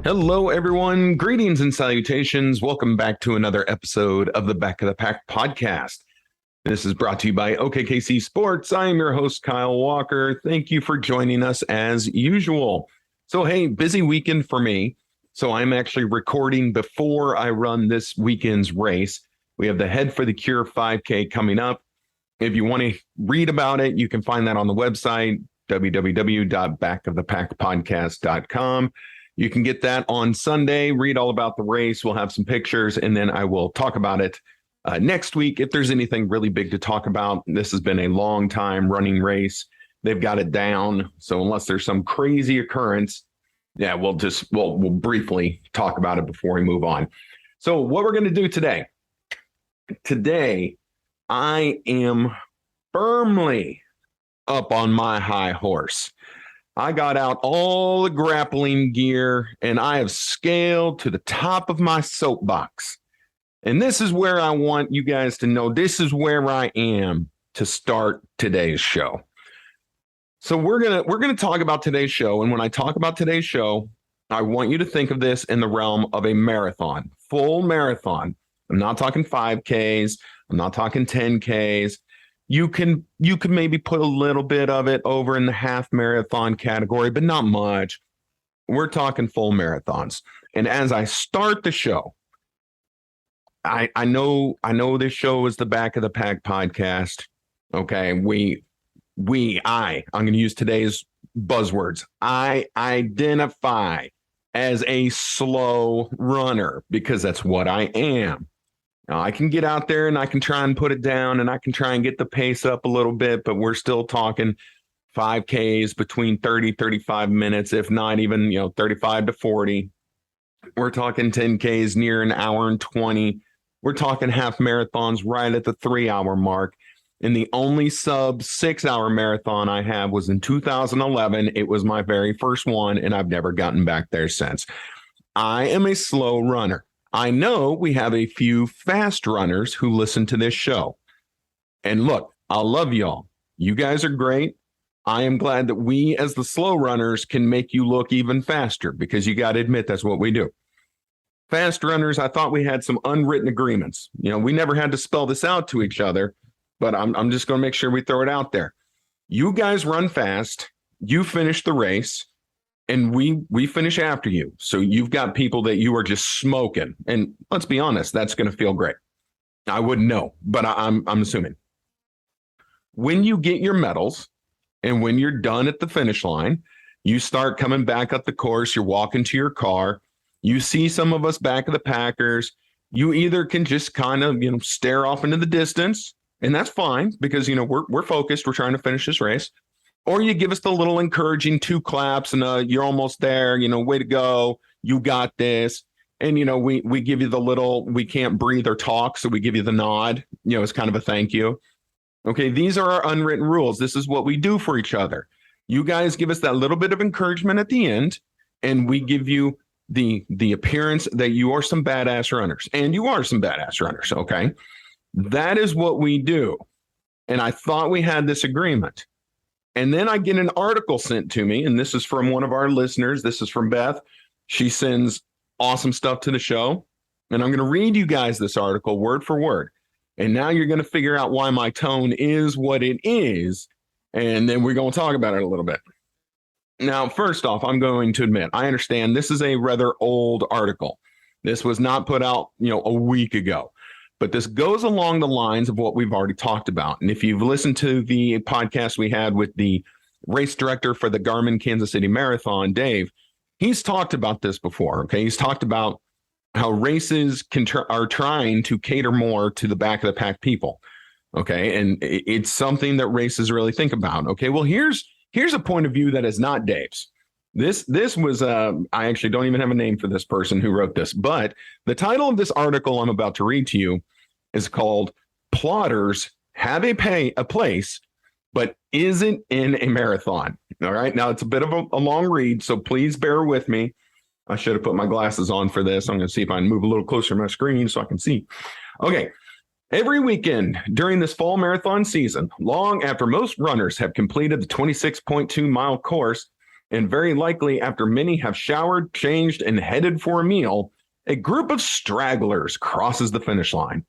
Hello, everyone. Greetings and salutations. Welcome back to another episode of the Back of the Pack podcast. This is brought to you by OKKC Sports. I am your host, Kyle Walker. Thank you for joining us as usual. So, hey, busy weekend for me. So I'm actually recording before I run this weekend's race. We have the Head for the Cure 5K coming up. If you want to read about it, you can find that on the website, www.backofthepackpodcast.com. You can get that on Sunday, read all about the race. We'll have some pictures, and then I will talk about it next week. If there's anything really big to talk about, this has been a long time running race. They've got it down. So unless there's some crazy occurrence, yeah, we'll briefly talk about it before we move on. So what we're going to do today, I am firmly up on my high horse. I got out all the grappling gear and I have scaled to the top of my soapbox. And this is where I want you guys to know this is where I am to start today's show. So we're going to talk about today's show. And when I talk about today's show, I want you to think of this in the realm of a marathon, full marathon. I'm not talking 5Ks. I'm not talking 10Ks. You can maybe put a little bit of it over in the half marathon category, but not much. We're talking full marathons. And as I start the show, I know this show is the Back of the Pack podcast. Okay, I'm going to use today's buzzwords. I identify as a slow runner because that's what I am. Now, I can get out there and I can try and put it down and I can try and get the pace up a little bit, but we're still talking 5Ks between 30, 35 minutes, if not even, 35 to 40. We're talking 10Ks near an hour and 20. We're talking half marathons right at the 3-hour mark. And the only sub 6-hour marathon I have was in 2011. It was my very first one, and I've never gotten back there since. I am a slow runner. I know we have a few fast runners who listen to this show. And look, I love y'all. You guys are great. I am glad that we, as the slow runners, can make you look even faster because you got to admit that's what we do. Fast runners, I thought we had some unwritten agreements. We never had to spell this out to each other, but I'm just going to make sure we throw it out there. You guys run fast. You finish the race. And we finish after you. So you've got people that you are just smoking. And let's be honest, that's going to feel great. I wouldn't know, but I'm assuming. When you get your medals and when you're done at the finish line, you start coming back up the course. You're walking to your car. You see some of us back of the Packers. You either can just kind of, stare off into the distance. And that's fine because, we're focused. We're trying to finish this race. Or you give us the little encouraging 2 claps and you're almost there, way to go. You got this. And, we give you the little, we can't breathe or talk. So we give you the nod, as kind of a thank you. Okay. These are our unwritten rules. This is what we do for each other. You guys give us that little bit of encouragement at the end. And we give you the appearance that you are some badass runners. And you are some badass runners. Okay. That is what we do. And I thought we had this agreement. And then I get an article sent to me, and this is from one of our listeners. This is from Beth. She sends awesome stuff to the show. And I'm going to read you guys this article word for word. And now you're going to figure out why my tone is what it is. And then we're going to talk about it a little bit. Now, first off, I'm going to admit, I understand this is a rather old article. This was not put out, a week ago. But this goes along the lines of what we've already talked about. And if you've listened to the podcast we had with the race director for the Garmin Kansas City Marathon, Dave, he's talked about this before. Okay. He's talked about how races are trying to cater more to the back of the pack people. Okay. And it's something that races really think about. Okay. Well, here's a point of view that is not Dave's. This was, I actually don't even have a name for this person who wrote this, but the title of this article I'm about to read to you is called Plotters Have a Place, but Isn't in a Marathon. All right. Now, it's a bit of a long read, so please bear with me. I should have put my glasses on for this. I'm going to see if I can move a little closer to my screen so I can see. Okay. Every weekend during this fall marathon season, long after most runners have completed the 26.2-mile course, and very likely after many have showered, changed, and headed for a meal, a group of stragglers crosses the finish line.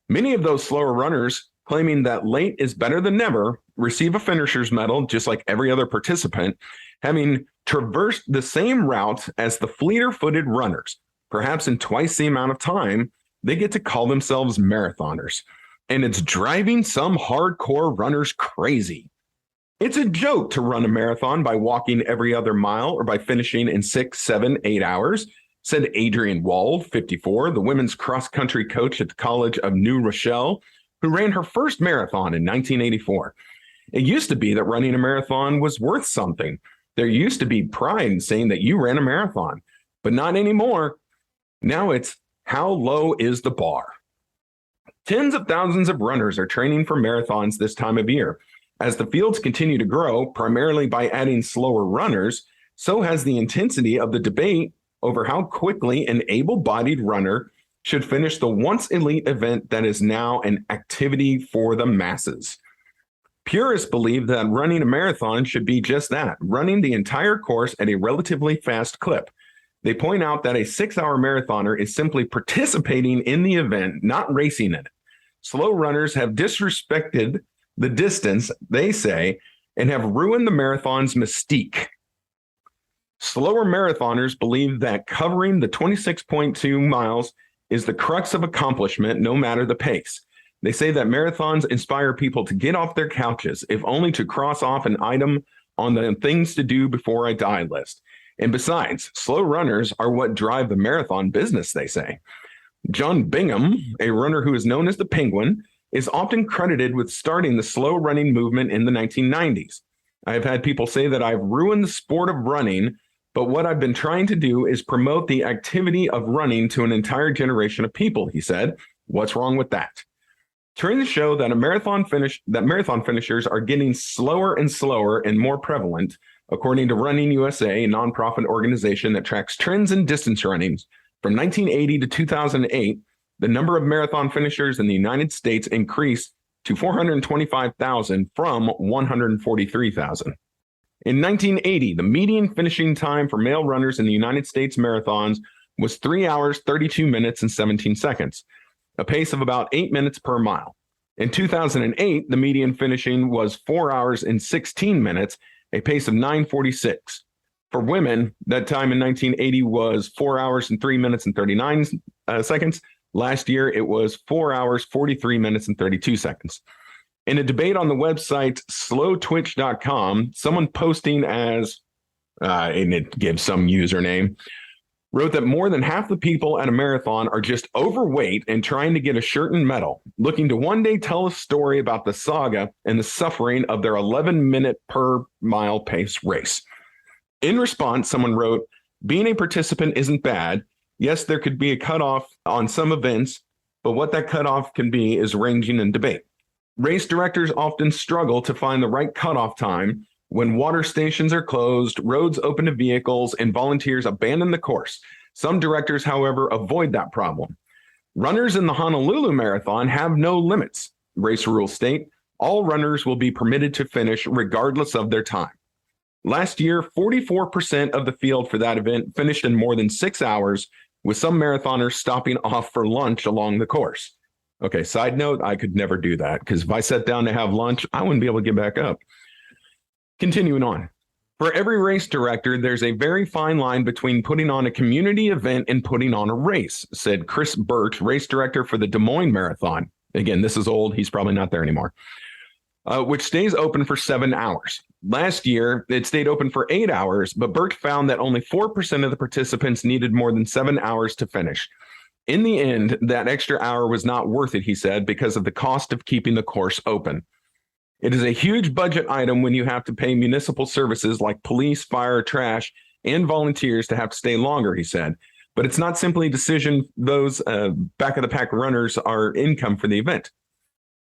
Many of those slower runners, claiming that late is better than never, receive a finisher's medal just like every other participant, having traversed the same route as the fleeter-footed runners. Perhaps in twice the amount of time, they get to call themselves marathoners. And it's driving some hardcore runners crazy. It's a joke to run a marathon by walking every other mile or by finishing in 6, 7, 8 hours, said Adrienne Wald, 54, the women's cross-country coach at the College of New Rochelle, who ran her first marathon in 1984. It used to be that running a marathon was worth something. There used to be pride in saying that you ran a marathon, but not anymore. Now it's how low is the bar? Tens of thousands of runners are training for marathons this time of year. As the fields continue to grow, primarily by adding slower runners, so has the intensity of the debate over how quickly an able-bodied runner should finish the once elite event that is now an activity for the masses. Purists believe that running a marathon should be just that, running the entire course at a relatively fast clip. They point out that a 6-hour marathoner is simply participating in the event, not racing in it. Slow runners have disrespected the distance, they say, and have ruined the marathon's mystique. Slower marathoners believe that covering the 26.2 miles is the crux of accomplishment, no matter the pace. They say that marathons inspire people to get off their couches, if only to cross off an item on the things to do before I die list. And besides, slow runners are what drive the marathon business, they say. John Bingham, a runner who is known as the Penguin, is often credited with starting the slow running movement in the 1990s. I have had people say that I've ruined the sport of running, but what I've been trying to do is promote the activity of running to an entire generation of people, he said. What's wrong with that? Trends show that marathon finishers are getting slower and slower and more prevalent, according to Running USA, a nonprofit organization that tracks trends in distance running. From 1980 to 2008, the number of marathon finishers in the United States increased to 425,000 from 143,000. In 1980, the median finishing time for male runners in the United States marathons was 3 hours, 32 minutes, and 17 seconds, a pace of about 8 minutes per mile. In 2008, the median finishing was 4 hours and 16 minutes, a pace of 9:46. For women, that time in 1980 was 4 hours and 3 minutes and 39 seconds. Last year, it was 4 hours, 43 minutes, and 32 seconds. In a debate on the website slowtwitch.com, someone posting as, and it gives some username, wrote that more than half the people at a marathon are just overweight and trying to get a shirt and medal, looking to one day tell a story about the saga and the suffering of their 11-minute per mile pace race. In response, someone wrote, being a participant isn't bad. Yes, there could be a cutoff on some events, but what that cutoff can be is ranging in debate. Race directors often struggle to find the right cutoff time when water stations are closed, roads open to vehicles, and volunteers abandon the course. Some directors, however, avoid that problem. Runners in the Honolulu Marathon have no limits. Race rules state all runners will be permitted to finish regardless of their time. Last year, 44% of the field for that event finished in more than 6 hours, with some marathoners stopping off for lunch along the course. Okay, side note, I could never do that because if I sat down to have lunch, I wouldn't be able to get back up. Continuing on. For every race director, there's a very fine line between putting on a community event and putting on a race, said Chris Birch, race director for the Des Moines Marathon. Again, this is old. He's probably not there anymore. Which stays open for 7 hours. Last year, it stayed open for 8 hours, but Birch found that only 4% of the participants needed more than 7 hours to finish. In the end, that extra hour was not worth it, he said, because of the cost of keeping the course open. It is a huge budget item when you have to pay municipal services like police, fire, trash, and volunteers to have to stay longer, he said. But it's not simply a decision those back-of-the-pack runners are income for the event.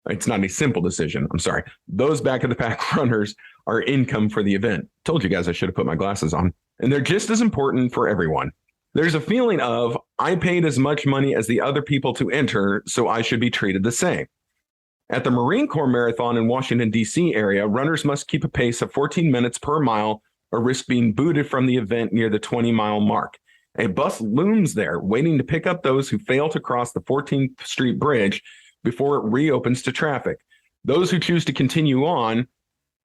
It's not a simple decision. I'm sorry. Those back-of-the-pack runners are income for the event. Told you guys I should have put my glasses on. And they're just as important for everyone. There's a feeling of, I paid as much money as the other people to enter, so I should be treated the same. At the Marine Corps Marathon in Washington, D.C. area, runners must keep a pace of 14 minutes per mile or risk being booted from the event near the 20-mile mark. A bus looms there, waiting to pick up those who fail to cross the 14th Street Bridge before it reopens to traffic. Those who choose to continue on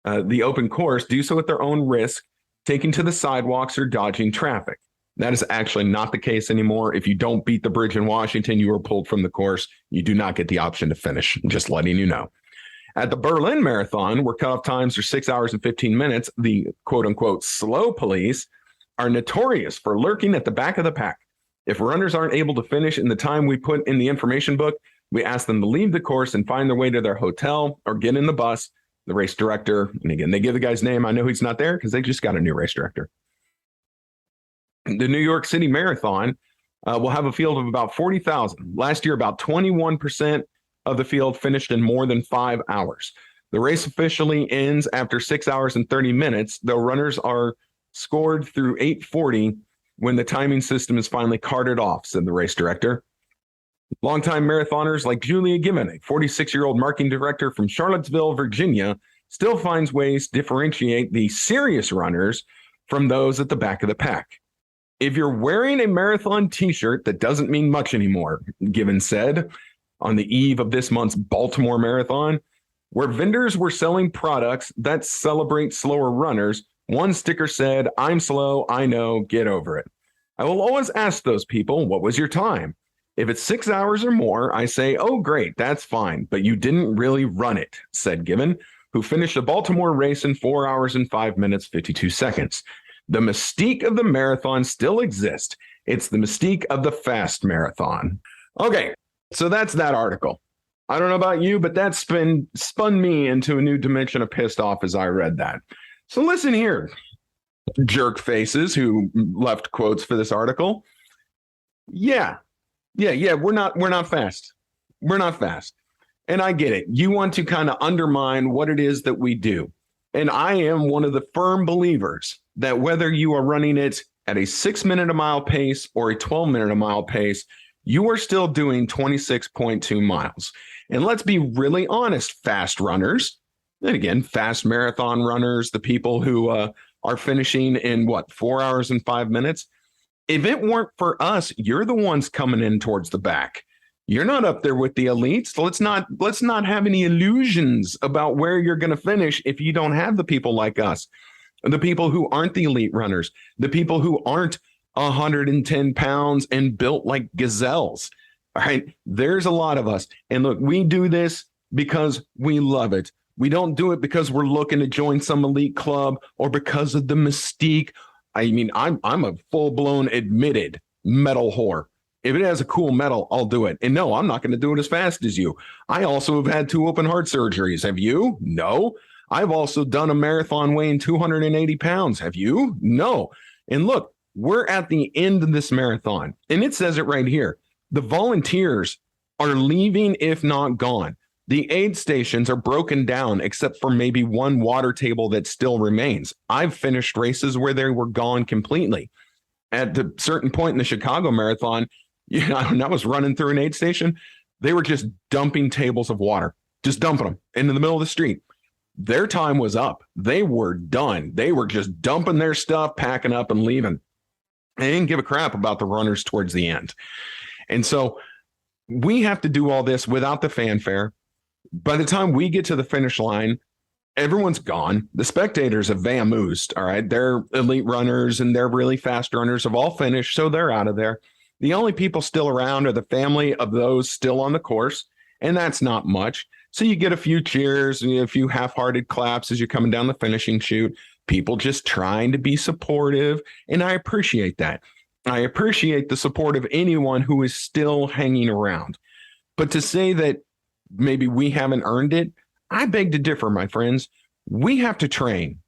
the open course do so at their own risk, taking to the sidewalks or dodging traffic. That is actually not the case anymore. If you don't beat the bridge in Washington, you are pulled from the course. You do not get the option to finish. I'm just letting you know. At the Berlin Marathon, where cutoff times are 6 hours and 15 minutes, the quote-unquote slow police are notorious for lurking at the back of the pack. If runners aren't able to finish in the time we put in the information book, we ask them to leave the course and find their way to their hotel or get in the bus. The race director, and again, they give the guy's name. I know he's not there because they just got a new race director. The New York City Marathon will have a field of about 40,000. Last year, about 21% of the field finished in more than 5 hours. The race officially ends after 6 hours and 30 minutes, though runners are scored through 8:40 when the timing system is finally carted off, said the race director. Longtime marathoners like Julia Given, a 46-year-old marketing director from Charlottesville, Virginia, still finds ways to differentiate the serious runners from those at the back of the pack. If you're wearing a marathon t-shirt, that doesn't mean much anymore, Given said on the eve of this month's Baltimore Marathon, where vendors were selling products that celebrate slower runners. One sticker said, "I'm slow, I know, get over it." I will always ask those people, what was your time? If it's 6 hours or more, I say, oh, great, that's fine, but you didn't really run it, said Given, who finished the Baltimore race in 4 hours and 5 minutes, 52 seconds. The mystique of the marathon still exists. It's the mystique of the fast marathon. Okay, so that's that article. I don't know about you, but that's spun me into a new dimension of pissed off as I read that. So listen here, jerk faces who left quotes for this article. Yeah, we're not fast. We're not fast. And I get it. You want to kind of undermine what it is that we do. And I am one of the firm believers that whether you are running it at a 6 minute a mile pace or a 12 minute a mile pace, you are still doing 26.2 miles. And let's be really honest, fast runners, and again, fast marathon runners, the people who are finishing in 4 hours and 5 minutes. If it weren't for us, you're the ones coming in towards the back. You're not up there with the elites. Let's not have any illusions about where you're going to finish if you don't have the people like us, the people who aren't the elite runners, the people who aren't 110 pounds and built like gazelles. All right, there's a lot of us. And look, we do this because we love it. We don't do it because we're looking to join some elite club or because of the mystique. I mean, I'm a full-blown admitted medal whore. If it has a cool medal, I'll do it. And no, I'm not going to do it as fast as you. I also have had 2 open heart surgeries. Have you? No. I've also done a marathon weighing 280 pounds. Have you? No. And look, we're at the end of this marathon. And it says it right here. The volunteers are leaving, if not gone. The aid stations are broken down except for maybe one water table that still remains. I've finished races where they were gone completely. At a certain point in the Chicago Marathon, when I was running through an aid station, they were just dumping tables of water, just dumping them into the middle of the street. Their time was up. They were done. They were just dumping their stuff, packing up and leaving. They didn't give a crap about the runners towards the end. And so we have to do all this without the fanfare. By the time we get to the finish line, everyone's gone. The spectators have vamoosed. All right. They're elite runners and they're really fast runners have all finished. So they're out of there. The only people still around are the family of those still on the course. And that's not much. So you get a few cheers and a few half-hearted claps as you're coming down the finishing chute. People just trying to be supportive. And I appreciate that. I appreciate the support of anyone who is still hanging around. But to say that maybe we haven't earned it, I beg to differ, my friends. We have to train.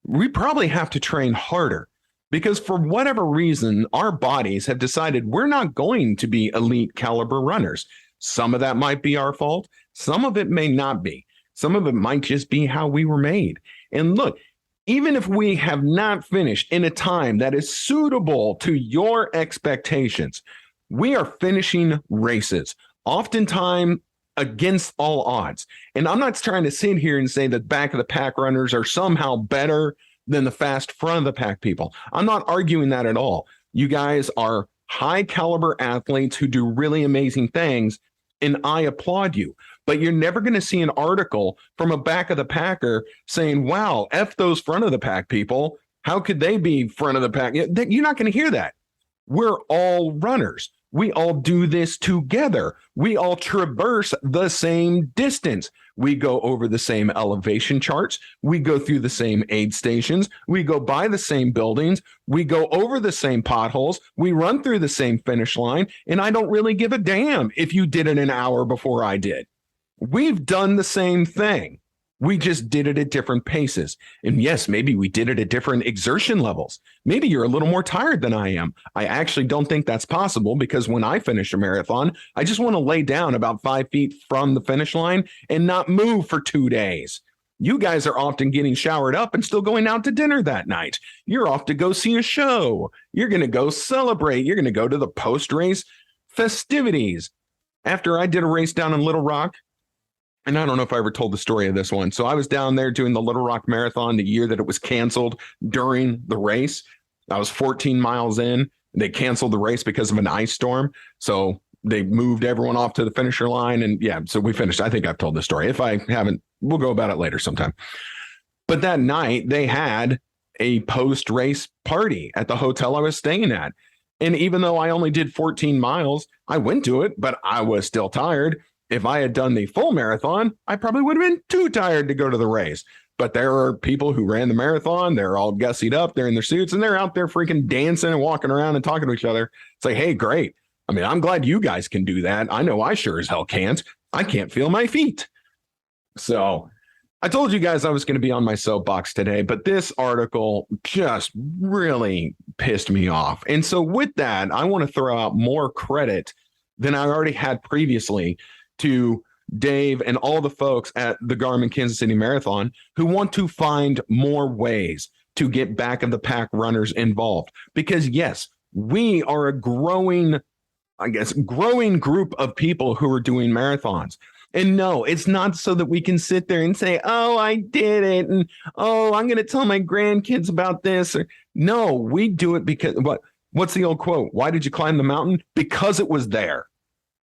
We probably have to train harder because for whatever reason, our bodies have decided we're not going to be elite caliber runners. Some of that might be our fault. Some of it may not be. Some of it might just be how we were made. And look, even if we have not finished in a time that is suitable to your expectations, we are finishing races, oftentimes against all odds. And I'm not trying to sit here and say that back of the pack runners are somehow better than the fast front of the pack people. I'm not arguing that at all. You guys are high caliber athletes who do really amazing things, and I applaud you. But you're never going to see an article from a back of the packer saying, wow, F those front of the pack people. How could they be front of the pack? You're not going to hear that. We're all runners. We all do this together. We all traverse the same distance. We go over the same elevation charts. We go through the same aid stations. We go by the same buildings. We go over the same potholes. We run through the same finish line. And I don't really give a damn if you did it an hour before I did. We've done the same thing. We just did it at different paces. And yes, maybe we did it at different exertion levels. Maybe you're a little more tired than I am. I actually don't think that's possible, because when I finish a marathon, I just want to lay down about 5 feet from the finish line and not move for 2 days. You guys are often getting showered up and still going out to dinner that night. You're off to go see a show. You're going to go celebrate. You're going to go to the post-race festivities. After I did a race down in Little Rock, and I don't know if I ever told the story of this one. So I was down there doing the Little Rock Marathon the year that it was canceled during the race. I was 14 miles in. They canceled the race because of an ice storm. So they moved everyone off to the finisher line. And yeah, so we finished. I think I've told this story. If I haven't, we'll go about it later sometime. But that night they had a post-race party at the hotel I was staying at. And even though I only did 14 miles, I went to it, but I was still tired. If I had done the full marathon, I probably would have been too tired to go to the race. But there are people who ran the marathon. They're all gussied up. They're in their suits, and they're out there freaking dancing and walking around and talking to each other. It's like, hey, great. I mean, I'm glad you guys can do that. I know I sure as hell can't. I can't feel my feet. So I told you guys I was going to be on my soapbox today, but this article just really pissed me off. And so with that, I want to throw out more credit than I already had previously to Dave and all the folks at the Garmin Kansas City Marathon who want to find more ways to get back of the pack runners involved. Because yes, we are a growing group of people who are doing marathons. And no, it's not so that we can sit there and say, oh, I did it. And oh, I'm going to tell my grandkids about this. Or, no, we do it because what's the old quote? Why did you climb the mountain? Because it was there.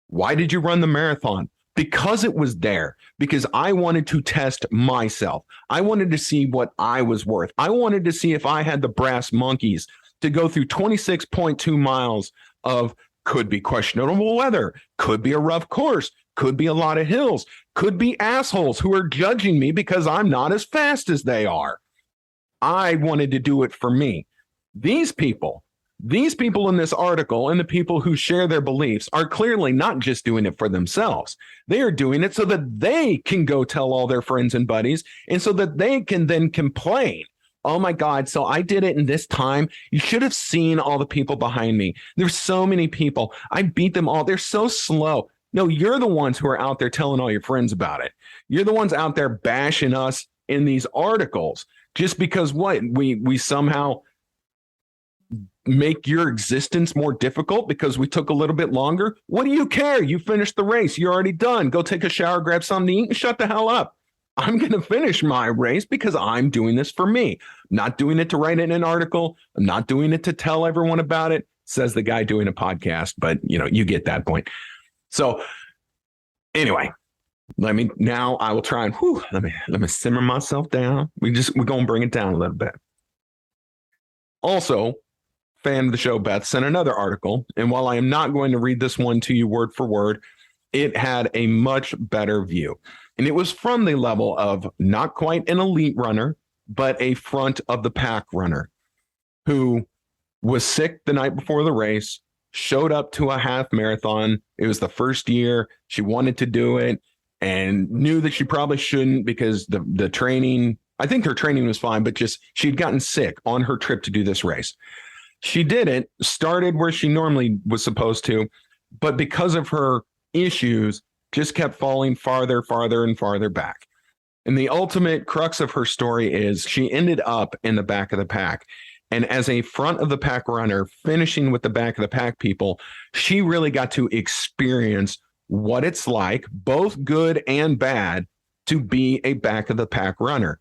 Why did you run the marathon? Because it was there. Because I wanted to test myself. I wanted to see what I was worth. I wanted to see if I had the brass monkeys to go through 26.2 miles of could be questionable weather, could be a rough course, could be a lot of hills, could be assholes who are judging me because I'm not as fast as they are. I wanted to do it for me. These people in this article and the people who share their beliefs are clearly not just doing it for themselves. They are doing it so that they can go tell all their friends and buddies, and so that they can then complain. Oh my God, so I did it in this time. You should have seen all the people behind me. There's so many people. I beat them all. They're so slow. No, you're the ones who are out there telling all your friends about it. You're the ones out there bashing us in these articles just because we somehow make your existence more difficult because we took a little bit longer. What do you care? You finished the race. You're already done. Go take a shower, grab something to eat, and shut the hell up. I'm going to finish my race because I'm doing this for me. I'm not doing it to write in an article. I'm not doing it to tell everyone about it, says the guy doing a podcast. But, you get that point. So anyway, I will try and let me simmer myself down. We're going to bring it down a little bit. Also, fan of the show, Beth, sent another article. And while I am not going to read this one to you word for word, it had a much better view. And it was from the level of not quite an elite runner, but a front of the pack runner who was sick the night before the race, showed up to a half marathon. It was the first year she wanted to do it and knew that she probably shouldn't because the training, I think her training was fine, but just she'd gotten sick on her trip to do this race. She did it, started where she normally was supposed to, but because of her issues, just kept falling farther and farther back. And the ultimate crux of her story is she ended up in the back of the pack. And as a front of the pack runner, finishing with the back of the pack people, she really got to experience what it's like, both good and bad, to be a back of the pack runner.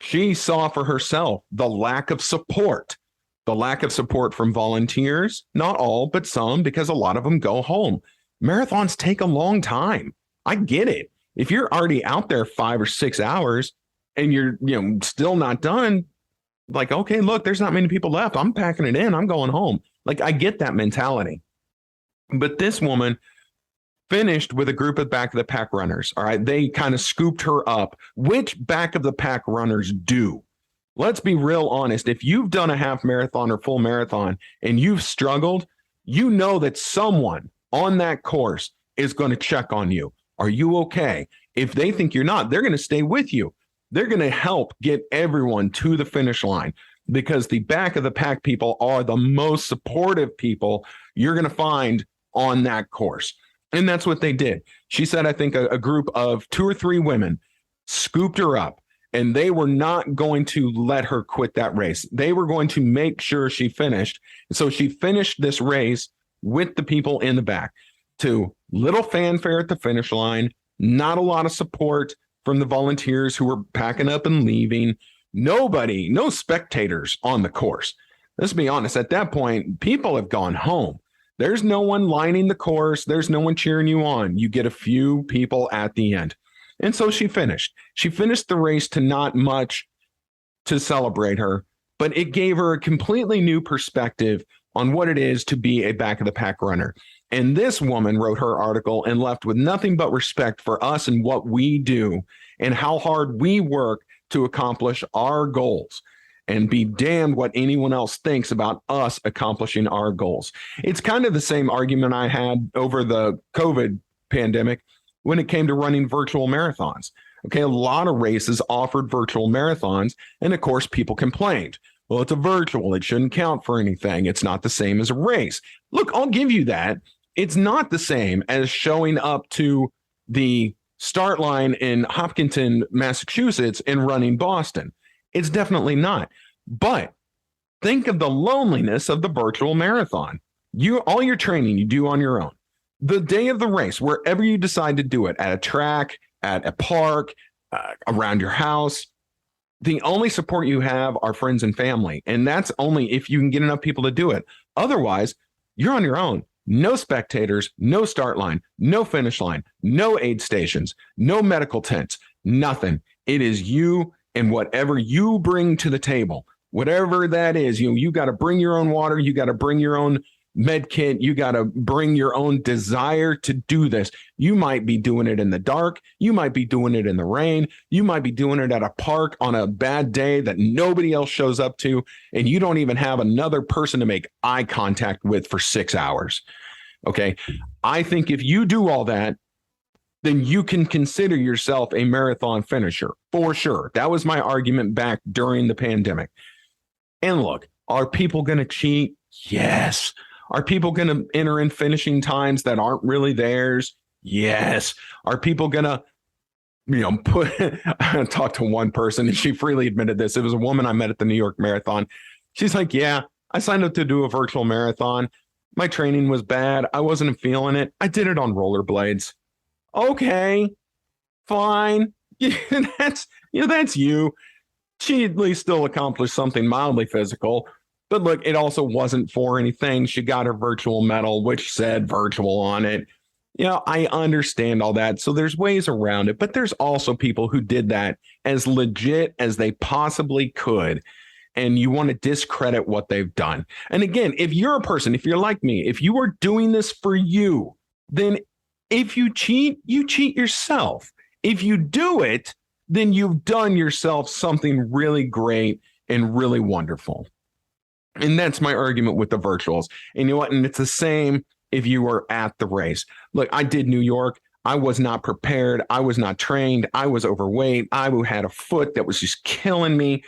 She saw for herself the lack of support from volunteers, not all, but some, because a lot of them go home. Marathons take a long time. I get it. If you're already out there 5 or 6 hours and you're, still not done, like, okay, look, there's not many people left. I'm packing it in. I'm going home. Like, I get that mentality. But this woman finished with a group of back of the pack runners. All right. They kind of scooped her up, which back of the pack runners do. Let's be real honest. If you've done a half marathon or full marathon and you've struggled, you know that someone on that course is going to check on you. Are you okay? If they think you're not, they're going to stay with you. They're going to help get everyone to the finish line, because the back of the pack people are the most supportive people you're going to find on that course. And that's what they did. She said, I think a group of 2 or 3 women scooped her up, and they were not going to let her quit that race. They were going to make sure she finished. So she finished this race with the people in the back, to little fanfare at the finish line, not a lot of support from the volunteers who were packing up and leaving. Nobody, no spectators on the course. Let's be honest, at that point, people have gone home. There's no one lining the course. There's no one cheering you on. You get a few people at the end. And so she finished. She finished the race to not much to celebrate her, but it gave her a completely new perspective on what it is to be a back of the pack runner. And this woman wrote her article and left with nothing but respect for us and what we do and how hard we work to accomplish our goals, and be damned what anyone else thinks about us accomplishing our goals. It's kind of the same argument I had over the COVID pandemic when it came to running virtual marathons. Okay, a lot of races offered virtual marathons, and of course, people complained. Well, it's a virtual. It shouldn't count for anything. It's not the same as a race. Look, I'll give you that. It's not the same as showing up to the start line in Hopkinton, Massachusetts, and running Boston. It's definitely not. But think of the loneliness of the virtual marathon. All your training you do on your own. The day of the race, wherever you decide to do it, at a track, at a park, around your house, the only support you have are friends and family. And that's only if you can get enough people to do it. Otherwise, you're on your own. No spectators, no start line, no finish line, no aid stations, no medical tents, nothing. It is you and whatever you bring to the table, whatever that is. You got to bring your own water. You got to bring your own med kit. You got to bring your own desire to do this. You might be doing it in the dark. You might be doing it in the rain. You might be doing it at a park on a bad day that nobody else shows up to, and you don't even have another person to make eye contact with for 6 hours. Okay. I think if you do all that, then you can consider yourself a marathon finisher for sure. That was my argument back during the pandemic. And look, are people going to cheat? Yes. Are people going to enter in finishing times that aren't really theirs? Yes. Are people going to, I talked to one person and she freely admitted this. It was a woman I met at the New York Marathon. She's like, yeah, I signed up to do a virtual marathon. My training was bad. I wasn't feeling it. I did it on rollerblades. Okay, fine. That's you. She at least still accomplished something mildly physical. But look, it also wasn't for anything. She got her virtual medal, which said virtual on it. I understand all that. So there's ways around it. But there's also people who did that as legit as they possibly could. And you want to discredit what they've done. And again, if you're a person, if you're like me, if you are doing this for you, then if you cheat yourself. If you do it, then you've done yourself something really great and really wonderful. And that's my argument with the virtuals. And you know what? And it's the same if you were at the race. Look, I did New York. I was not prepared. I was not trained. I was overweight. I had a foot that was just killing me.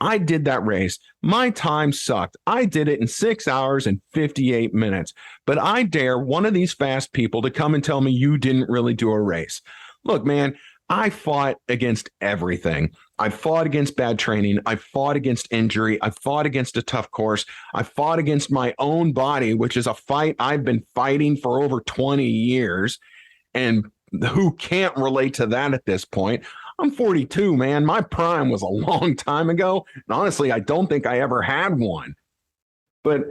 I did that race. My time sucked. I did it in 6 hours and 58 minutes. But I dare one of these fast people to come and tell me you didn't really do a race. Look, man, I fought against everything. I fought against bad training. I fought against injury. I fought against a tough course. I fought against my own body, which is a fight I've been fighting for over 20 years. And who can't relate to that at this point? I'm 42, man. My prime was a long time ago. And honestly, I don't think I ever had one. But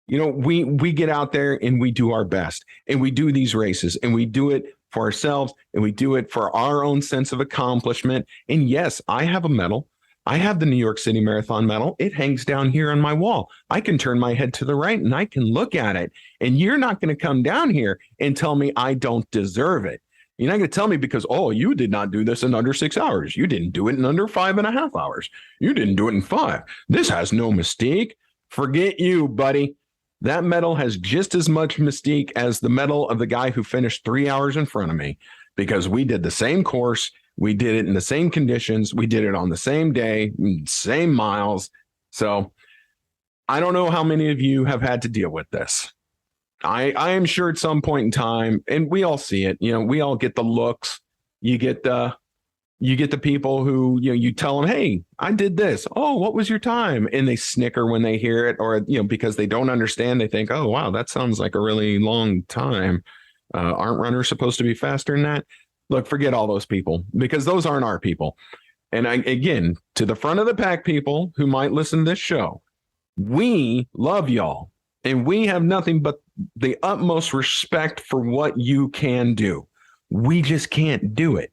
we get out there and we do our best, and we do these races, and we do it for ourselves, and we do it for our own sense of accomplishment. And yes, I have a medal. I have the New York City Marathon medal. It hangs down here on my wall. I can turn my head to the right and I can look at it. And you're not going to come down here and tell me I don't deserve it. You're not going to tell me because, oh, you did not do this in under 6 hours. You didn't do it in under 5.5 hours. You didn't do it in 5. This has no mystique. Forget you, buddy. That medal has just as much mystique as the medal of the guy who finished 3 hours in front of me, because we did the same course. We did it in the same conditions. We did it on the same day, same miles. So I don't know how many of you have had to deal with this. I am sure at some point in time, and we all see it, we all get the looks. You get the people who, you tell them, hey, I did this. Oh, what was your time? And they snicker when they hear it, or, because they don't understand, they think, oh, wow, that sounds like a really long time. Aren't runners supposed to be faster than that? Look, forget all those people, because those aren't our people. And again, to the front of the pack people who might listen to this show, we love y'all, and we have nothing but the utmost respect for what you can do. We just can't do it.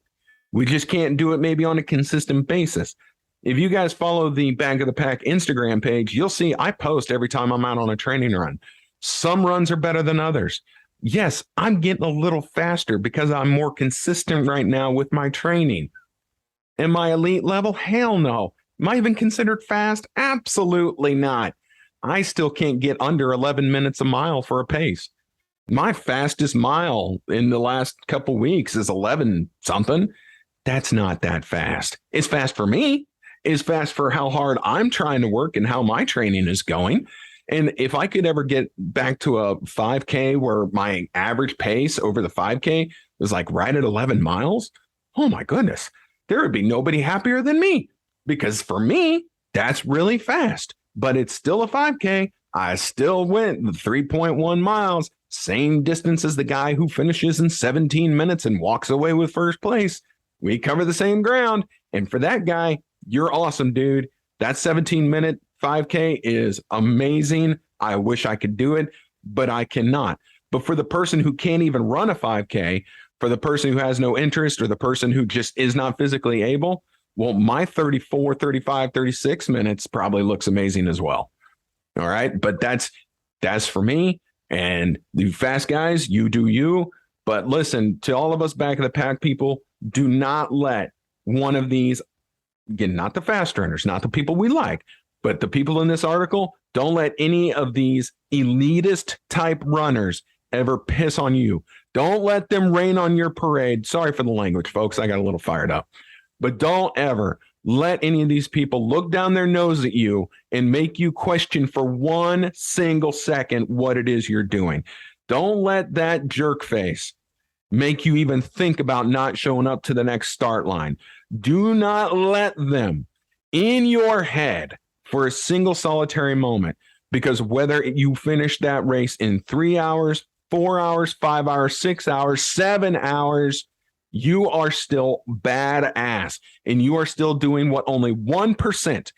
We just can't do it maybe on a consistent basis. If you guys follow the Back of the Pack Instagram page, you'll see I post every time I'm out on a training run. Some runs are better than others. Yes, I'm getting a little faster because I'm more consistent right now with my training. Am I elite level? Hell no. Am I even considered fast? Absolutely not. I still can't get under 11 minutes a mile for a pace. My fastest mile in the last couple weeks is 11 something. That's not that fast. It's fast for me. It's fast for how hard I'm trying to work and how my training is going. And if I could ever get back to a 5K where my average pace over the 5K was like right at 11 miles, oh my goodness, there would be nobody happier than me, because for me, that's really fast. But it's still a 5K. I still went 3.1 miles, same distance as the guy who finishes in 17 minutes and walks away with first place. We cover the same ground. And for that guy, you're awesome, dude. That 17-minute 5K is amazing. I wish I could do it, but I cannot. But for the person who can't even run a 5K, for the person who has no interest, or the person who just is not physically able, well, my 34, 35, 36 minutes probably looks amazing as well. All right. But that's for me. And the fast guys, you do you. But listen, to all of us Back of the Pack people, do not let one of these, again, not the fast runners, not the people we like, but the people in this article, don't let any of these elitist type runners ever piss on you. Don't let them rain on your parade. Sorry for the language, folks. I got a little fired up. But don't ever let any of these people look down their nose at you and make you question for 1 single second what it is you're doing. Don't let that jerk face make you even think about not showing up to the next start line. Do not let them in your head for a single solitary moment, because whether you finish that race in 3 hours, 4 hours, 5 hours, 6 hours, 7 hours, you are still badass, and you are still doing what only 1%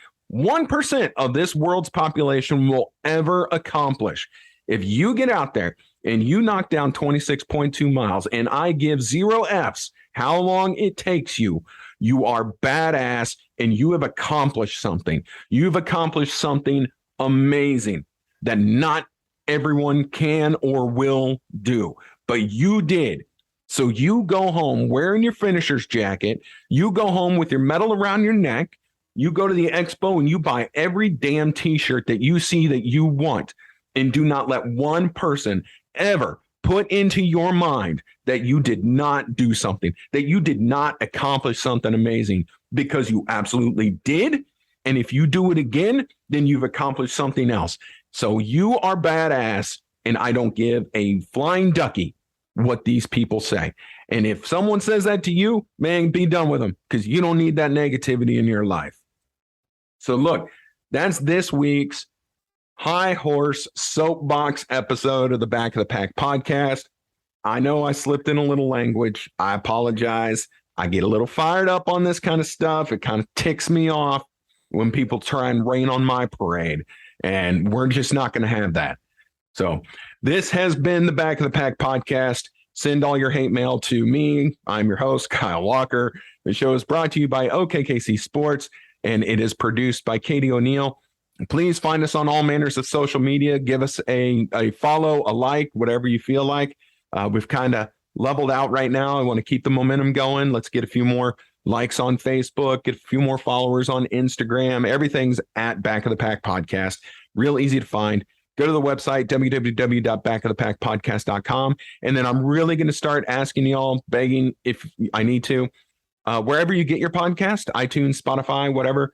of this world's population will ever accomplish. If you get out there and you knock down 26.2 miles, and I give 0 Fs how long it takes you, you are badass, and you have accomplished something. You've accomplished something amazing that not everyone can or will do, but you did. So you go home wearing your finisher's jacket. You go home with your medal around your neck. You go to the expo and you buy every damn t-shirt that you see that you want. And do not let one person ever put into your mind that you did not do something, that you did not accomplish something amazing, because you absolutely did. And if you do it again, then you've accomplished something else. So you are badass, and I don't give a flying ducky what these people say. And if someone says that to you, man, be done with them, because you don't need that negativity in your life. So look, that's this week's high horse soapbox episode of the Back of the Pack podcast. I know I slipped in a little language. I apologize. I get a little fired up on this kind of stuff. It kind of ticks me off when people try and rain on my parade. And we're just not going to have that. So this has been the Back of the Pack podcast. Send all your hate mail to me. I'm your host, Kyle Walker. The show is brought to you by OKKC Sports, and it is produced by Katie O'Neill. Please find us on all manners of social media. Give us a follow, a like, whatever you feel like. We've kind of leveled out right now. I want to keep the momentum going. Let's get a few more likes on Facebook, get a few more followers on Instagram. Everything's at Back of the Pack Podcast. Real easy to find. Go to the website, www.backofthepackpodcast.com. And then I'm really going to start asking y'all, begging if I need to, wherever you get your podcast, iTunes, Spotify, whatever,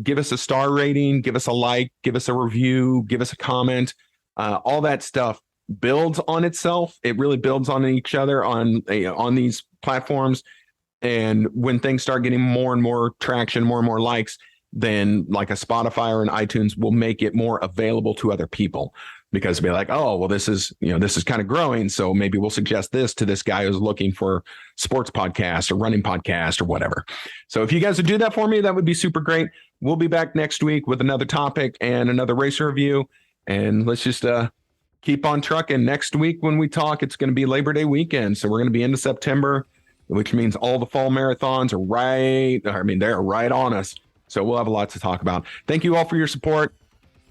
give us a star rating, give us a like, give us a review, give us a comment. All that stuff builds on itself. It really builds on each other on these platforms. And when things start getting more and more traction, more and more likes, then like a Spotify or an iTunes will make it more available to other people, because they'll be like, oh, well, this is kind of growing. So maybe we'll suggest this to this guy who's looking for sports podcast or running podcast or whatever. So if you guys would do that for me, that would be super great. We'll be back next week with another topic and another racer review. And let's just keep on trucking. Next week when we talk, it's going to be Labor Day weekend. So we're going to be into September, which means all the fall marathons are they're right on us. So we'll have a lot to talk about. Thank you all for your support.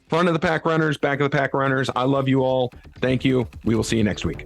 Front of the pack runners, back of the pack runners. I love you all. Thank you. We will see you next week.